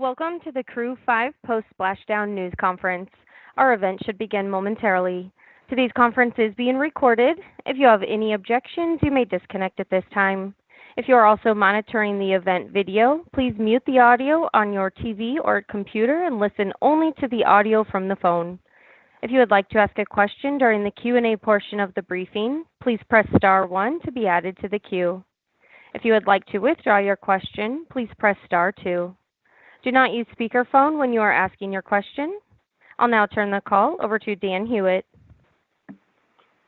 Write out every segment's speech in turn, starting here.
Welcome to the Crew-5 Post-Splashdown news conference. Our event should begin momentarily. Today's conference is being recorded. If you have any objections, you may disconnect at this time. If you are also monitoring the event video, please mute the audio on your TV or computer and listen only to the audio from the phone. If you would like to ask a question during the Q&A portion of the briefing, please press star 1 to be added to the queue. If you would like to withdraw your question, please press star 2. Do not use speakerphone when you are asking your question. I'll now turn the call over to Dan Hewitt.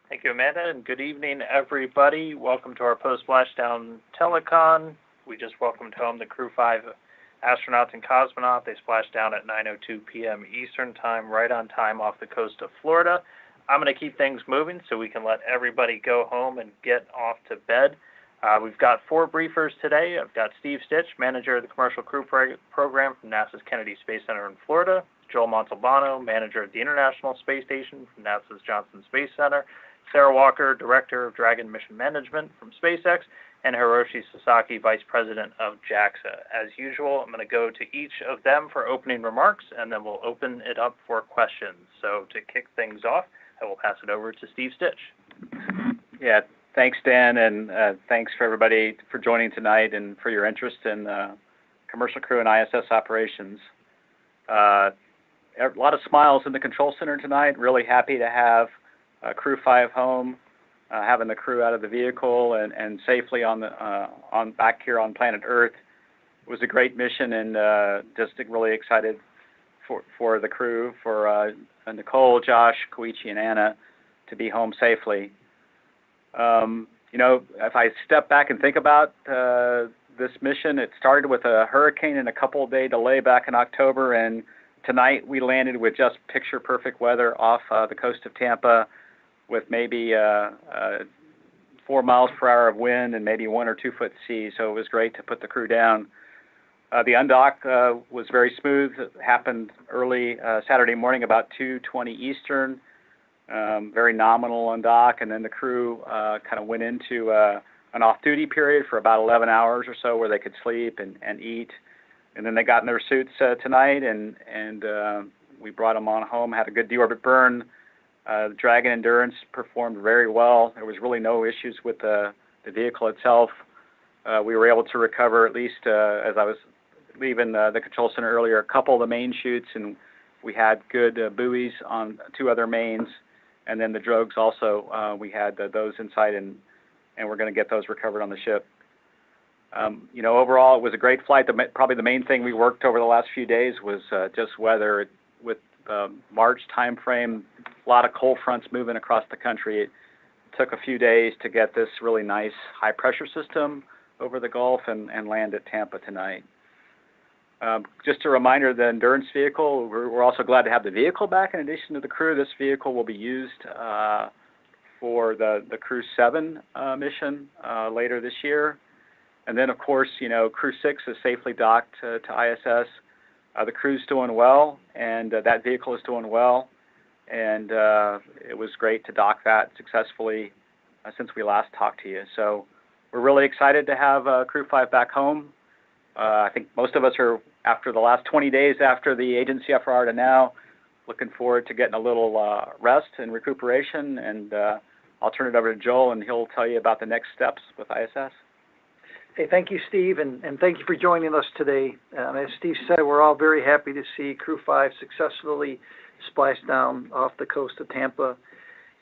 Thank you, Amanda, and good evening, everybody. Welcome to our Post-Splashdown telecon. We just welcomed home the Crew-5 astronauts and cosmonaut. They splashed down at 9:02 p.m. Eastern Time, right on time off the coast of Florida. I'm going to keep things moving so we can let everybody go home and get off to bed. We've got 4 briefers today. I've got Steve Stich, manager of the Commercial Crew Program from NASA's Kennedy Space Center in Florida, Joel Montalbano, manager of the International Space Station from NASA's Johnson Space Center, Sarah Walker, director of Dragon Mission Management from SpaceX, and Hiroshi Sasaki, vice president of JAXA. As usual, I'm going to go to each of them for opening remarks, and then we'll open it up for questions. So to kick things off, I will pass it over to Steve Stich. Yeah. Thanks, Dan, and thanks for everybody for joining tonight and for your interest in commercial crew and ISS operations. A lot of smiles in the control center tonight. Really happy to have Crew-5 home, having the crew out of the vehicle and safely on back here on planet Earth. It was a great mission, and just really excited for the crew, for Nicole, Josh, Koichi, and Anna to be home safely. If I step back and think about this mission, it started with a hurricane and a couple-day delay back in October, and tonight we landed with just picture-perfect weather off the coast of Tampa with maybe 4 miles per hour of wind and maybe 1 or 2 foot sea, so it was great to put the crew down. The undock was very smooth. It happened early Saturday morning, about 2:20 Eastern. Very nominal on dock, and then the crew kind of went into an off-duty period for about 11 hours or so where they could sleep and eat. And then they got in their suits tonight, and we brought them on home, had a good deorbit burn. The Dragon Endurance performed very well. There was really no issues with the vehicle itself. We were able to recover, at least as I was leaving the control center earlier, a couple of the main chutes, and we had good buoys on 2 other mains. And then the drogues also, we had those inside, and we're going to get those recovered on the ship. Overall, it was a great flight. Probably the main thing we worked over the last few days was just weather. With March time frame, a lot of cold fronts moving across the country. It took a few days to get this really nice high-pressure system over the Gulf and land at Tampa tonight. Just a reminder, the Endurance vehicle, we're also glad to have the vehicle back in addition to the crew. This vehicle will be used for the Crew-7 mission later this year. And then, of course, Crew-6 is safely docked to ISS. The crew's doing well, and that vehicle is doing well. And it was great to dock that successfully since we last talked to you. So we're really excited to have Crew-5 back home. I think most of us are, after the last 20 days after the agency FRR to now, looking forward to getting a little rest and recuperation. And I'll turn it over to Joel, and he'll tell you about the next steps with ISS. Hey, thank you, Steve, and thank you for joining us today. As Steve said, we're all very happy to see Crew-5 successfully splash down off the coast of Tampa.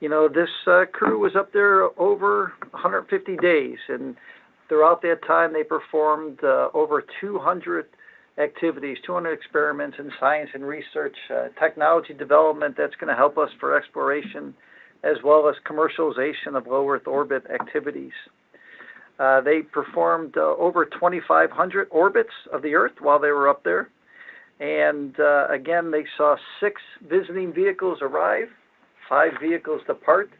This crew was up there over 150 days, and throughout that time, they performed over 200 activities, 200 experiments in science and research, technology development that's going to help us for exploration, as well as commercialization of low Earth orbit activities. They performed over 2,500 orbits of the Earth while they were up there. And again, they saw 6 visiting vehicles arrive, 5 vehicles depart.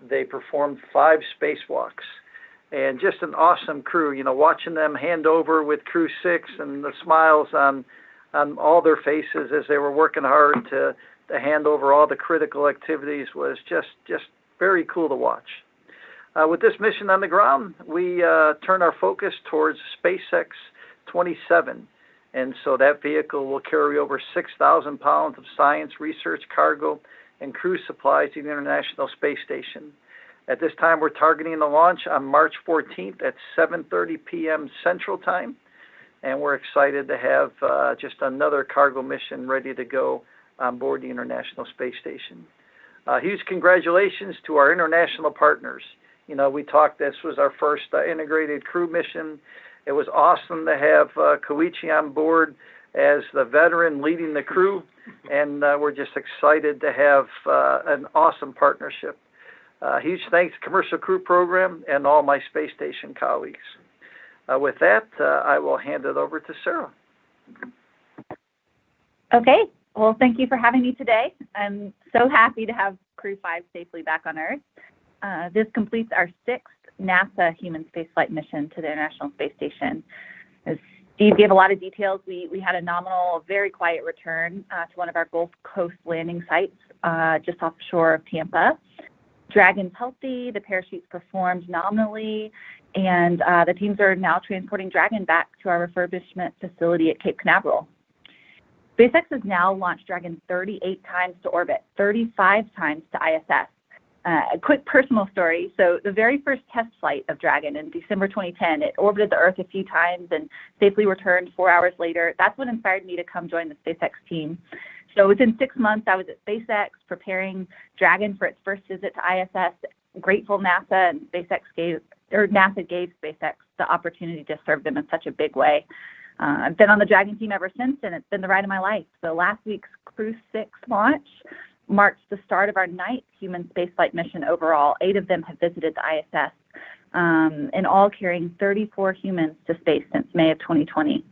They performed 5 spacewalks. And just an awesome crew, watching them hand over with Crew-6 and the smiles on all their faces as they were working hard to hand over all the critical activities was just very cool to watch. With this mission on the ground, we turn our focus towards SpaceX 27 And so that vehicle will carry over 6,000 pounds of science, research, cargo, and crew supplies to the International Space Station. At this time, we're targeting the launch on March 14th at 7:30 p.m. Central Time, and we're excited to have just another cargo mission ready to go on board the International Space Station. Huge congratulations to our international partners. You know, we talked, this was our first integrated crew mission. It was awesome to have Koichi on board as the veteran leading the crew, and we're just excited to have an awesome partnership. Huge thanks to Commercial Crew Program and all my space station colleagues. With that, I will hand it over to Sarah. Okay, well, thank you for having me today. I'm so happy to have Crew-5 safely back on Earth. This completes our 6th NASA human spaceflight mission to the International Space Station. As Steve gave a lot of details, we had a nominal, very quiet return to one of our Gulf Coast landing sites just offshore of Tampa. Dragon's healthy, the parachutes performed nominally, and the teams are now transporting Dragon back to our refurbishment facility at Cape Canaveral. SpaceX has now launched Dragon 38 times to orbit, 35 times to ISS. A quick personal story. So the very first test flight of Dragon in December 2010, it orbited the Earth a few times and safely returned 4 hours later. That's what inspired me to come join the SpaceX team. So within 6 months, I was at SpaceX preparing Dragon for its first visit to ISS. Grateful NASA and NASA gave SpaceX the opportunity to serve them in such a big way. I've been on the Dragon team ever since, and it's been the ride of my life. So last week's Crew-6 launch marks the start of our 9th human spaceflight mission overall. 8 of them have visited the ISS, in all carrying 34 humans to space since May of 2020.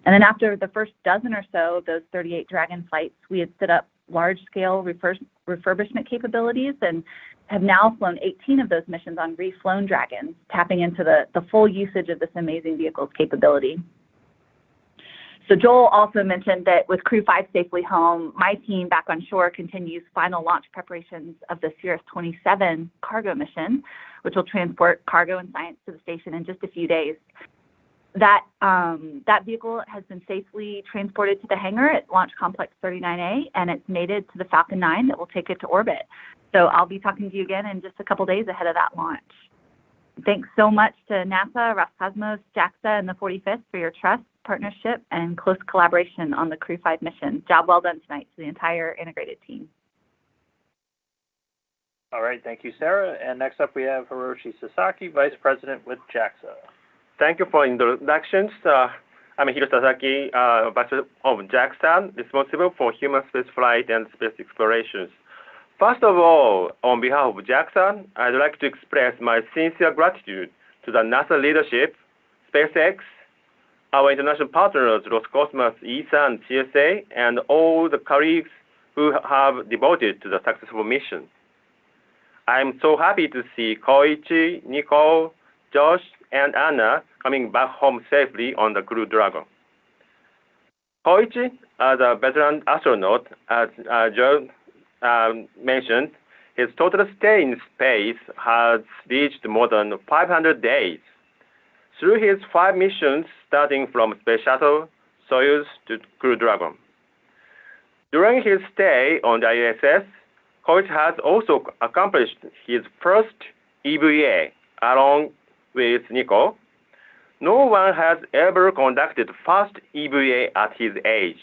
And then after the first dozen or so of those 38 Dragon flights, we had set up large-scale refurbishment capabilities and have now flown 18 of those missions on reflown Dragons, tapping into the full usage of this amazing vehicle's capability. So Joel also mentioned that with Crew-5 safely home, my team back on shore continues final launch preparations of the Cirrus 27 cargo mission, which will transport cargo and science to the station in just a few days. That vehicle has been safely transported to the hangar at Launch Complex 39A, and it's mated to the Falcon 9 that will take it to orbit. So I'll be talking to you again in just a couple days ahead of that launch. Thanks so much to NASA, Roscosmos, JAXA, and the 45th for your trust, partnership, and close collaboration on the Crew-5 mission. Job well done tonight to the entire integrated team. All right, thank you, Sarah. And next up we have Hiroshi Sasaki, Vice President with JAXA. Thank you for introductions. I'm Hiroshi Sasaki, Vice President of JAXA, responsible for human spaceflight and space explorations. First of all, on behalf of JAXA, I'd like to express my sincere gratitude to the NASA leadership, SpaceX, our international partners, Roscosmos, ESA, and CSA, and all the colleagues who have devoted to the successful mission. I'm so happy to see Koichi, Nicole, Josh, and Anna coming back home safely on the Crew Dragon. Koichi, as a veteran astronaut, as Joe mentioned, his total stay in space has reached more than 500 days. Through his 5 missions, starting from Space Shuttle, Soyuz to Crew Dragon. During his stay on the ISS, Koichi has also accomplished his first EVA along with Nico. No one has ever conducted fast EVA at his age,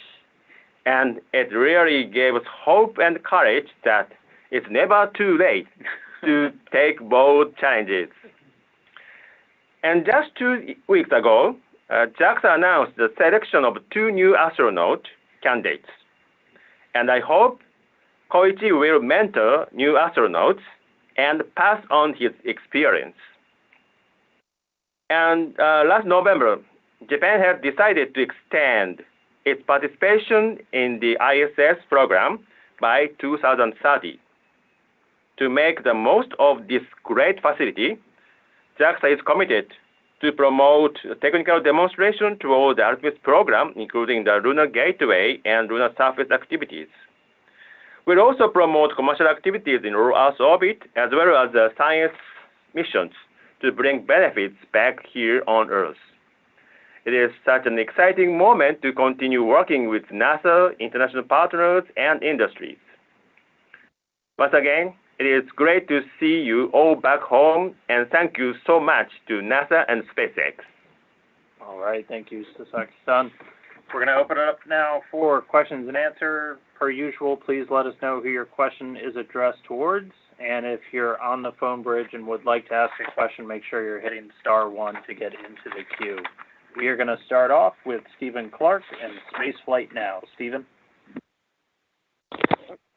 and it really gave us hope and courage that it's never too late to take bold challenges. And just 2 weeks ago, JAXA announced the selection of 2 new astronaut candidates. And I hope Koichi will mentor new astronauts and pass on his experience. And last November, Japan has decided to extend its participation in the ISS program by 2030. To make the most of this great facility, JAXA is committed to promote technical demonstration toward the Artemis program, including the Lunar Gateway and lunar surface activities. We'll also promote commercial activities in low Earth orbit, as well as science missions to bring benefits back here on Earth. It is such an exciting moment to continue working with NASA, international partners, and industries. Once again, it is great to see you all back home, and thank you so much to NASA and SpaceX. All right, thank you, Sasaki-san. We're going to open it up now for questions and answers. Per usual, please let us know who your question is addressed towards. And if you're on the phone bridge and would like to ask a question, make sure you're hitting *1 to get into the queue. We are going to start off with Stephen Clark and Spaceflight Now. Stephen?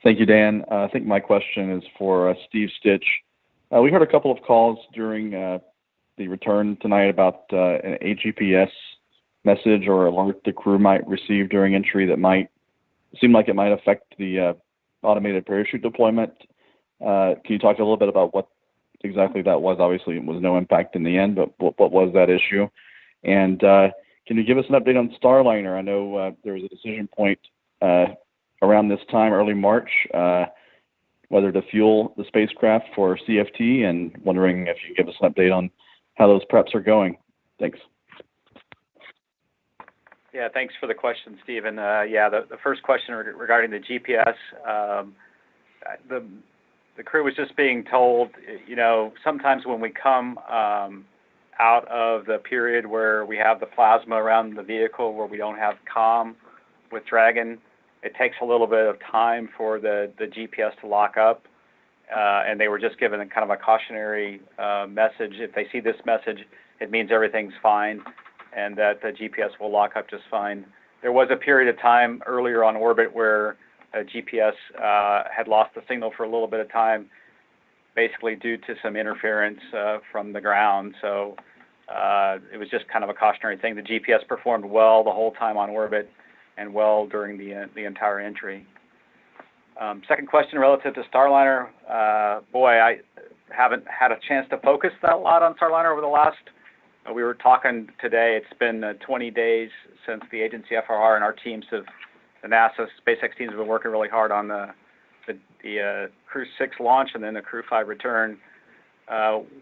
Thank you, Dan. I think my question is for Steve Stich. We heard a couple of calls during the return tonight about an AGPS message or alert the crew might receive during entry that might seem like it might affect the automated parachute deployment. Can you talk a little bit about what exactly that was? Obviously, it was no impact in the end, but what was that issue? And can you give us an update on Starliner? I know there was a decision point around this time, early March, whether to fuel the spacecraft for CFT, and wondering if you can give us an update on how those preps are going. Thanks. Yeah, thanks for the question, Stephen. The first question regarding the GPS, the crew was just being told, sometimes when we come out of the period where we have the plasma around the vehicle, where we don't have comm with Dragon, it takes a little bit of time for the GPS to lock up, and they were just given a kind of a cautionary message. If they see this message, it means everything's fine, and that the GPS will lock up just fine. There was a period of time earlier on orbit where GPS had lost the signal for a little bit of time, basically due to some interference from the ground. So it was just kind of a cautionary thing. The GPS performed well the whole time on orbit and well during the entire entry. Second question relative to Starliner. I haven't had a chance to focus that lot on Starliner over the last. We were talking today. It's been 20 days since the agency FRR and our teams the NASA SpaceX teams have been working really hard on the Crew-6 launch and then the Crew-5 return.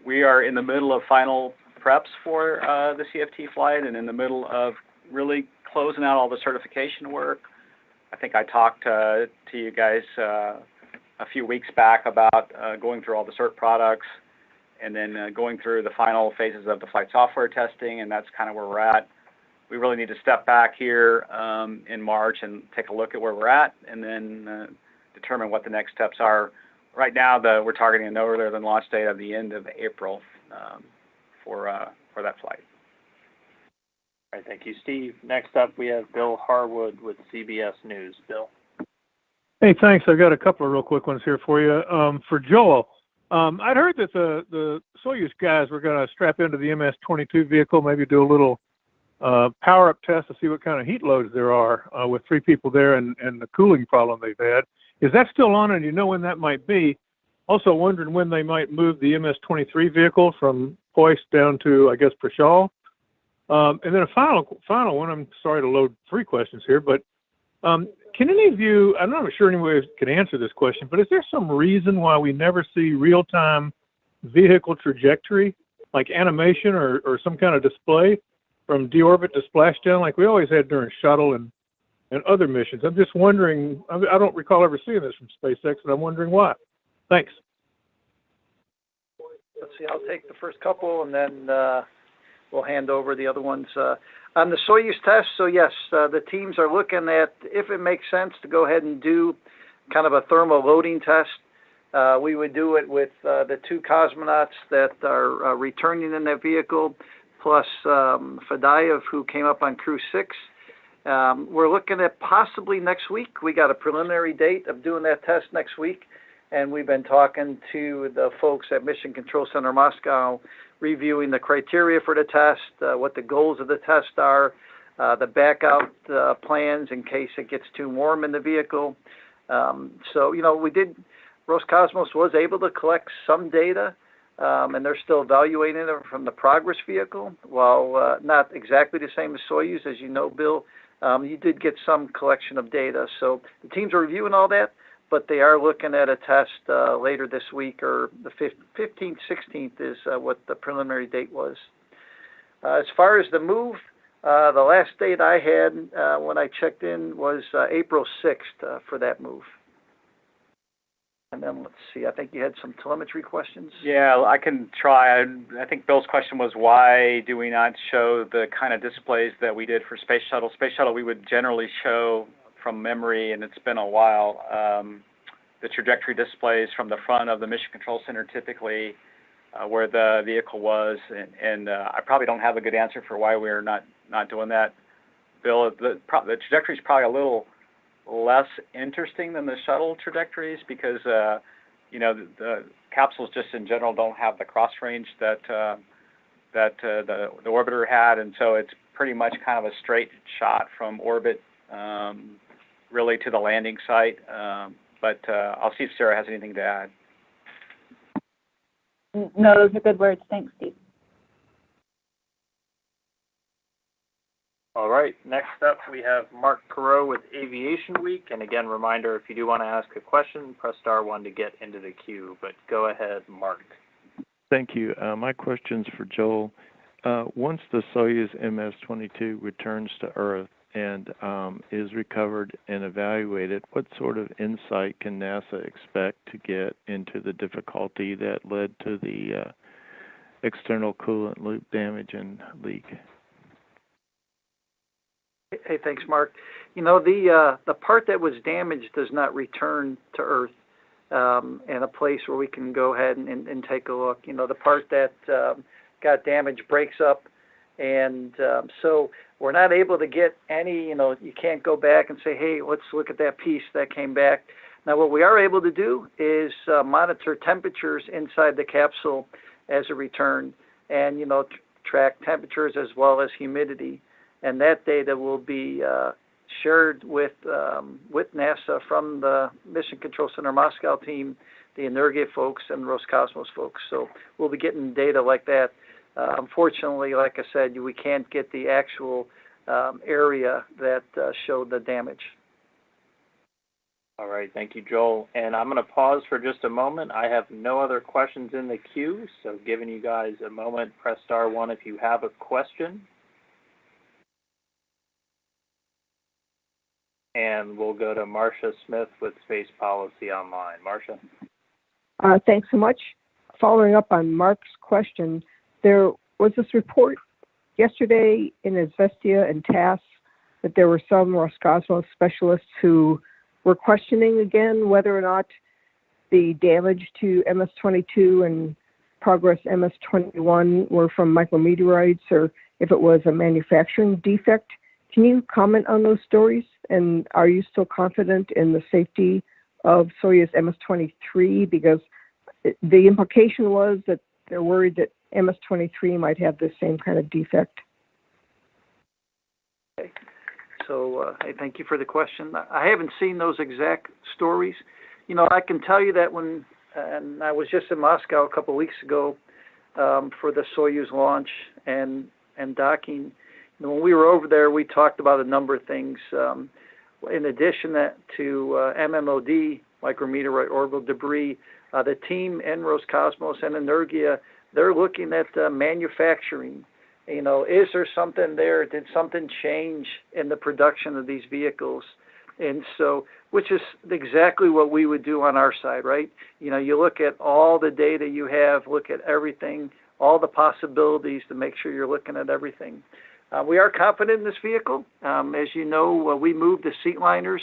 We are in the middle of final preps for the CFT flight and in the middle of really closing out all the certification work. I think I talked to you guys a few weeks back about going through all the cert products and then going through the final phases of the flight software testing, and that's kind of where we're at. We really need to step back here in March and take a look at where we're at and then determine what the next steps are. Right now, we're targeting a no earlier than launch date of the end of April for that flight. All right, thank you, Steve. Next up, we have Bill Harwood with CBS News. Bill. Hey, thanks. I've got a couple of real quick ones here for you. For Joel, I'd heard that the Soyuz guys were going to strap into the MS-22 vehicle, maybe do a little power-up test to see what kind of heat loads there are with 3 people there and the cooling problem they've had. Is that still on, and you know when that might be? Also wondering when they might move the MS-23 vehicle from Hoist down to, I guess, Prashal. And then a final one. I'm sorry to load 3 questions here, but can any of you, I'm not sure anyone can answer this question, but is there some reason why we never see real-time vehicle trajectory, like animation or some kind of display from deorbit to splashdown like we always had during shuttle and other missions? I'm just wondering, I don't recall ever seeing this from SpaceX, and I'm wondering why. Thanks. Let's see, I'll take the first couple, and then we'll hand over the other ones. On the Soyuz test, so yes, the teams are looking at if it makes sense to go ahead and do kind of a thermal loading test. We would do it with the 2 cosmonauts that are returning in that vehicle, plus Fadayev, who came up on Crew-6. We're looking at possibly next week. We got a preliminary date of doing that test next week, and we've been talking to the folks at Mission Control Center Moscow, reviewing the criteria for the test, what the goals of the test are, the backup plans in case it gets too warm in the vehicle. So, Roscosmos was able to collect some data, and they're still evaluating it from the Progress vehicle. While not exactly the same as Soyuz, as you know, Bill, you did get some collection of data. So the teams are reviewing all that, but they are looking at a test later this week, or the 15th, 16th is what the preliminary date was. As far as the move, The last date I had when I checked in was April 6th for that move. And then let's see, I think you had some telemetry questions. Yeah, I can try. I think Bill's question was, why do we not show the kind of displays that we did for Space Shuttle? Space Shuttle we would generally show from memory, and it's been a while, the trajectory displays from the front of the Mission Control Center, typically where the vehicle was, and I probably don't have a good answer for why we're not doing that. Bill, the trajectory is probably a little less interesting than the shuttle trajectories because you know, the capsules just in general don't have the cross range that the orbiter had, and so it's pretty much kind of a straight shot from orbit really to the landing site. But I'll see if Sarah has anything to add. No, those are good words. Thanks, Steve. All right, next up we have Mark Carreau with Aviation Week. And again, reminder, if you do want to ask a question, press *1 to get into the queue. But go ahead, Mark. Thank you. My question's for Joel. Once the Soyuz MS-22 returns to Earth and is recovered and evaluated, what sort of insight can NASA expect to get into the difficulty that led to the external coolant loop damage and leak? Hey, thanks, Mark. You know, the part that was damaged does not return to Earth and a place where we can go ahead and take a look. You know, the part that got damaged breaks up, and so we're not able to get any, you know, you can't go back and say, hey, let's look at that piece that came back. Now, what we are able to do is monitor temperatures inside the capsule as it returned and, you know, track temperatures as well as humidity. And that data will be shared with NASA from the Mission Control Center Moscow team, the Energia folks, and Roscosmos folks. So we'll be getting data like that. Unfortunately, like I said, we can't get the actual area that showed the damage. All right, thank you, Joel. And I'm going to pause for just a moment. I have no other questions in the queue, so giving you guys a moment, press *1 if you have a question. And we'll go to Marcia Smith with Space Policy Online. Marcia. Thanks so much. Following up on Mark's question, there was this report yesterday in Izvestia and TASS that there were some Roscosmos specialists who were questioning again whether or not the damage to MS-22 and Progress MS-21 were from micrometeorites or if it was a manufacturing defect. Can you comment on those stories? And are you still confident in the safety of Soyuz MS-23? Because the implication was that they're worried that MS-23 might have the same kind of defect. Okay. So, hey, thank you for the question. I haven't seen those exact stories. You know, I can tell you that when, and I was just in Moscow a couple of weeks ago for the Soyuz launch and docking. When we were over there, we talked about a number of things. In addition to MMOD, micrometeorite orbital debris, the team in Roscosmos and Energia, they're looking at manufacturing. You know, is there something there? Did something change in the production of these vehicles? And so, which is exactly what we would do on our side, right? You know, you look at all the data you have, look at everything, all the possibilities to make sure you're looking at everything. We are confident in this vehicle. As you know, we moved the seat liners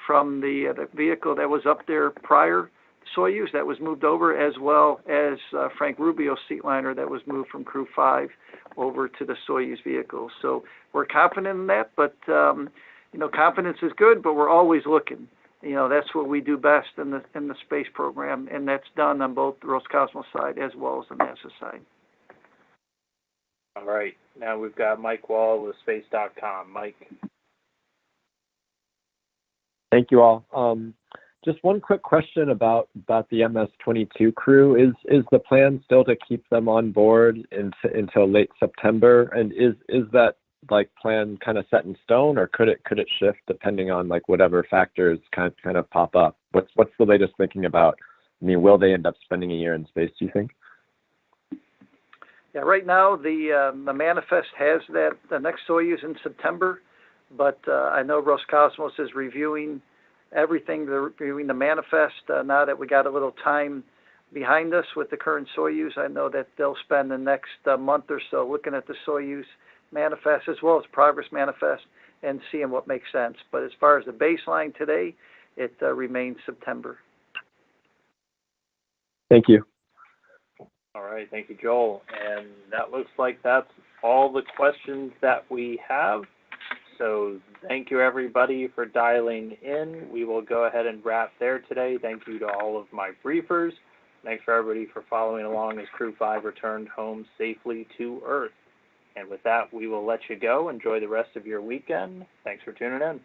from the vehicle that was up there prior, Soyuz, that was moved over, as well as Frank Rubio's seat liner that was moved from Crew-5 over to the Soyuz vehicle. So we're confident in that, but you know, confidence is good, but we're always looking. You know, that's what we do best in the space program, and that's done on both the Roscosmos side as well as the NASA side. All right. Now we've got Mike Wall with Space.com. Mike. Thank you all. Just one quick question about the MS-22 crew. Is the plan still to keep them on board until late September? And is that like plan kind of set in stone, or could it shift depending on like whatever factors kind of pop up? What's the latest thinking about? I mean, will they end up spending a year in space, do you think? Yeah, right now the manifest has that the next Soyuz in September, but I know Roscosmos is reviewing everything. They're reviewing the manifest now that we got a little time behind us with the current Soyuz. I know that they'll spend the next month or so looking at the Soyuz manifest as well as progress manifest and seeing what makes sense. But as far as the baseline today, it remains September. Thank you. All right, thank you, Joel. And that looks like that's all the questions that we have. So thank you, everybody, for dialing in. We will go ahead and wrap there today. Thank you to all of my briefers. Thanks for everybody for following along as Crew-5 returned home safely to Earth. And with that, we will let you go. Enjoy the rest of your weekend. Thanks for tuning in.